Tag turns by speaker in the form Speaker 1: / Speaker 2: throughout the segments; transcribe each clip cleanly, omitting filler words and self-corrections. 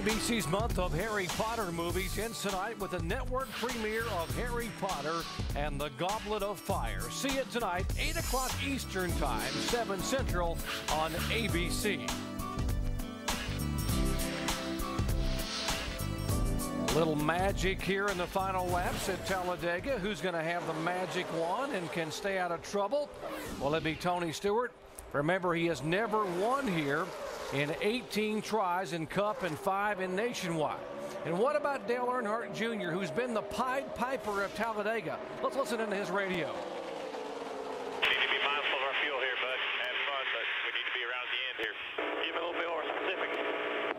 Speaker 1: ABC's month of Harry Potter movies ends tonight with the network premiere of Harry Potter and the Goblet of Fire. See it tonight, 8 o'clock Eastern Time, 7 Central on ABC. A little magic here in the final laps at Talladega. Who's going to have the magic wand and can stay out of trouble? Will it be Tony Stewart? Remember, he has never won here in 18 tries in Cup and 5 in Nationwide. And what about Dale Earnhardt Jr., who's been the Pied Piper of Talladega? Let's listen into his radio.
Speaker 2: We need to be mindful of our fuel here, bud. Have fun, but we need to be around the end here. Give me a little bit more specific.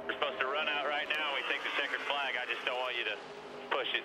Speaker 2: We're supposed to run out right now and we take the checkered flag. I just don't want you to push it.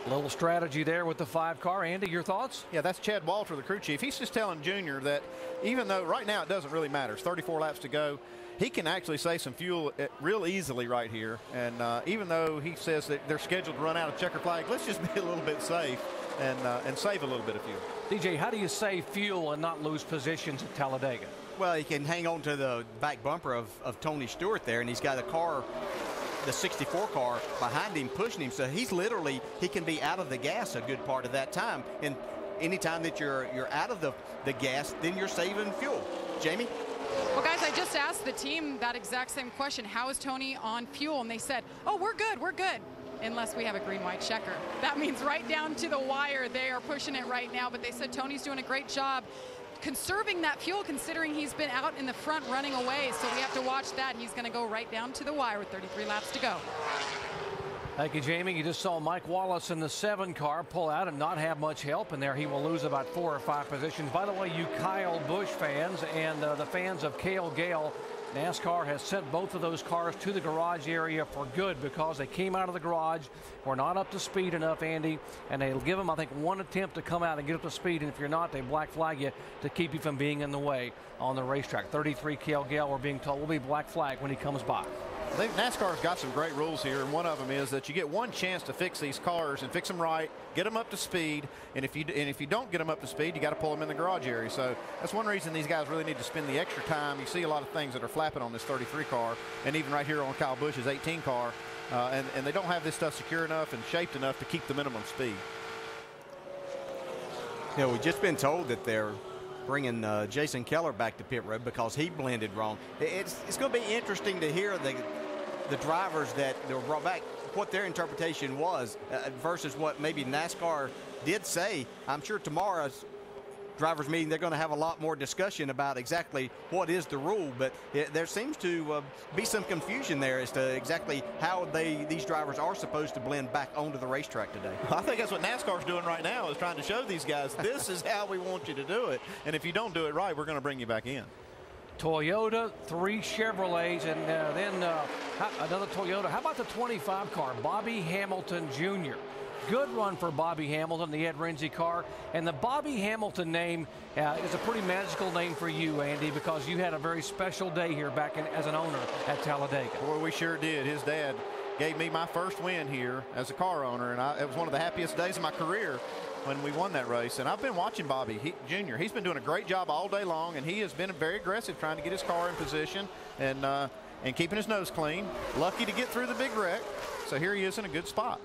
Speaker 1: A little strategy there with the 5-car. Andy, your thoughts?
Speaker 3: Yeah, that's Chad Walter, the crew chief. He's just telling Junior that even though right now it doesn't really matter, it's 34 laps to go, he can actually save some fuel real easily right here. And even though he says that they're scheduled to run out of checker flag, let's just be a little bit safe and save a little bit of fuel.
Speaker 1: DJ, how do you save fuel and not lose positions at Talladega?
Speaker 4: Well, he can hang on to the back bumper of Tony Stewart there, and he's got a car, the 64 car behind him pushing him, so he's literally, he can be out of the gas a good part of that time. And anytime that you're out of the gas, then you're saving fuel. Jamie?
Speaker 5: Well, guys, I just asked the team that exact same question. How is Tony on fuel? And they said, oh, we're good, unless we have a green-white checker. That means right down to the wire. They are pushing it right now, but they said Tony's doing a great job conserving that fuel, considering he's been out in the front running away. So we have to watch that. He's going to go right down to the wire with 33 laps to go.
Speaker 1: Thank you, Jamie. You just saw Mike Wallace in the 7-car pull out and not have much help, and there he will lose about 4 or 5 positions. By the way, you Kyle Busch fans and the fans of Cale Gale, NASCAR has sent both of those cars to the garage area for good because they came out of the garage, were not up to speed enough, Andy, and they'll give them, I think, 1 attempt to come out and get up to speed, and if you're not, they black flag you to keep you from being in the way on the racetrack. 33 Cale Gale, we're being told, will be black flag when he comes by.
Speaker 3: I think NASCAR's got some great rules here, and one of them is that you get one chance to fix these cars and fix them right, get them up to speed, and if you don't get them up to speed, you got to pull them in the garage area. So that's one reason these guys really need to spend the extra time. You see a lot of things that are flapping on this 33 car, and even right here on Kyle Busch's 18 car, and they don't have this stuff secure enough and shaped enough to keep the minimum speed.
Speaker 4: You know, we've just been told that they're bringing Jason Keller back to pit road because he blended wrong. It's going to be interesting to hear the drivers that were brought back, what their interpretation was versus what maybe NASCAR did say. I'm sure tomorrow's drivers meeting they're going to have a lot more discussion about exactly what is the rule, but there seems to be some confusion there as to exactly how these drivers are supposed to blend back onto the racetrack today.
Speaker 3: I think that's what NASCAR's doing right now, is trying to show these guys this is how we want you to do it, and if you don't do it right, we're going to bring you back in.
Speaker 1: Toyota, 3 Chevrolets, and then another Toyota. How about the 25 car, Bobby Hamilton Jr.? Good run for Bobby Hamilton, the Ed Renzi car. And the Bobby Hamilton name is a pretty magical name for you, Andy, because you had a very special day here back as an owner at Talladega.
Speaker 3: Boy, we sure did. His dad gave me my first win here as a car owner, and it was one of the happiest days of my career when we won that race. And I've been watching Bobby Jr. He's been doing a great job all day long, and he has been very aggressive trying to get his car in position and keeping his nose clean. Lucky to get through the big wreck, so here he is in a good spot.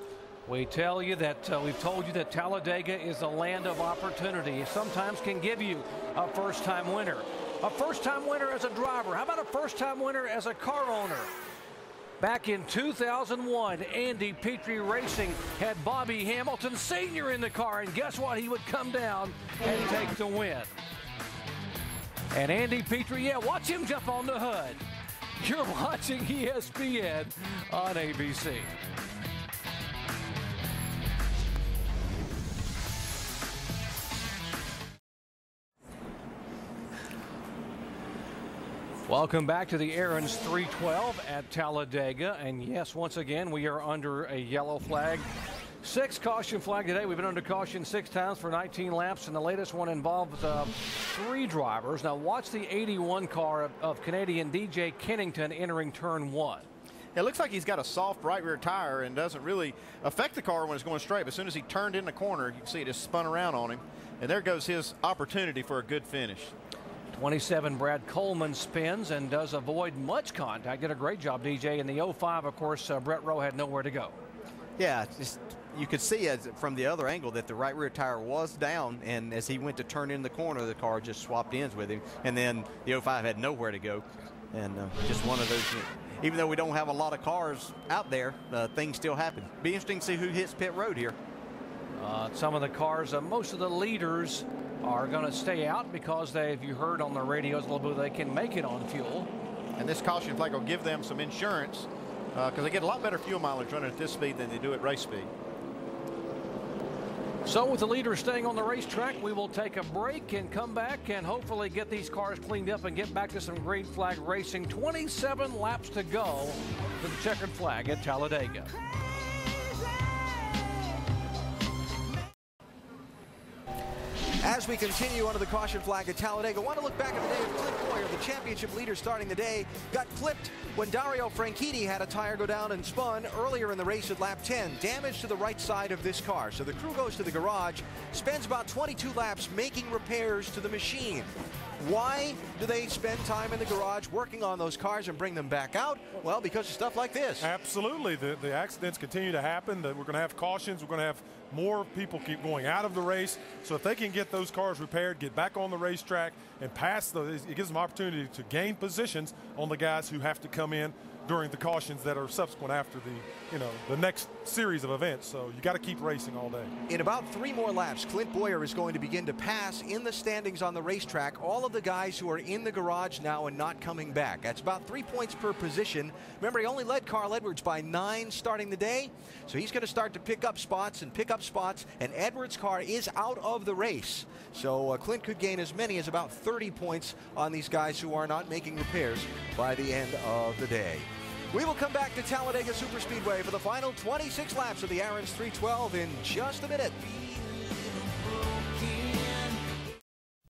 Speaker 1: We tell you that we've told you that Talladega is the land of opportunity. It sometimes can give you a first-time winner. A first-time winner as a driver. How about a first-time winner as a car owner? Back in 2001, Andy Petrie Racing had Bobby Hamilton Sr. in the car, and guess what? He would come down and take the win. And Andy Petrie, yeah, watch him jump on the hood. You're watching ESPN on ABC. Welcome back to the Aaron's 312 at Talladega. And yes, once again, we are under a yellow flag. 6 caution flag today. We've been under caution 6 times for 19 laps, and the latest one involved 3 drivers. Now watch the 81 car of Canadian DJ Kennington entering turn 1.
Speaker 3: It looks like he's got a soft right rear tire and doesn't really affect the car when it's going straight. But as soon as he turned in the corner, you can see it just spun around on him. And there goes his opportunity for a good finish.
Speaker 1: 27, Brad Coleman spins and does avoid much contact. Did a great job, DJ. In the 05, of course, Brett Rowe had nowhere to go.
Speaker 4: Yeah, you could see from the other angle that the right rear tire was down, and as he went to turn in the corner, the car just swapped ends with him, and then the 05 had nowhere to go. And just one of those, even though we don't have a lot of cars out there, things still happen. Be interesting to see who hits pit road here.
Speaker 1: Some of the cars, most of the leaders are going to stay out because if you heard on the radios a little bit, they can make it on fuel.
Speaker 3: And this caution flag will give them some insurance because they get a lot better fuel mileage running at this speed than they do at race speed.
Speaker 1: So with the leaders staying on the racetrack, we will take a break and come back and hopefully get these cars cleaned up and get back to some green flag racing. 27 laps to go to the checkered flag at Talladega.
Speaker 6: As we continue under the caution flag at Talladega, I want to look back at the day of Clint Boyer, the championship leader starting the day, got clipped when Dario Franchitti had a tire go down and spun earlier in the race at lap 10. Damage to the right side of this car. So the crew goes to the garage, spends about 22 laps making repairs to the machine. Why do they spend time in the garage working on those cars and bring them back out? Well, because of stuff like this.
Speaker 7: Absolutely. The accidents continue to happen. We're going to have cautions. We're going to have more people keep going out of the race. So if they can get those cars repaired, get back on the racetrack and pass those, it gives them opportunity to gain positions on the guys who have to come in during the cautions that are subsequent after the next series of events. So you got to keep racing all day.
Speaker 6: In about 3 more laps, Clint Boyer is going to begin to pass in the standings on the racetrack all of the guys who are in the garage now and not coming back. That's about 3 points per position. Remember, he only led Carl Edwards by 9 starting the day, so he's going to start to pick up spots, and Edwards' car is out of the race. So Clint could gain as many as about 30 points on these guys who are not making repairs by the end of the day. We will come back to Talladega Superspeedway for the final 26 laps of the Aaron's 312 in just a minute.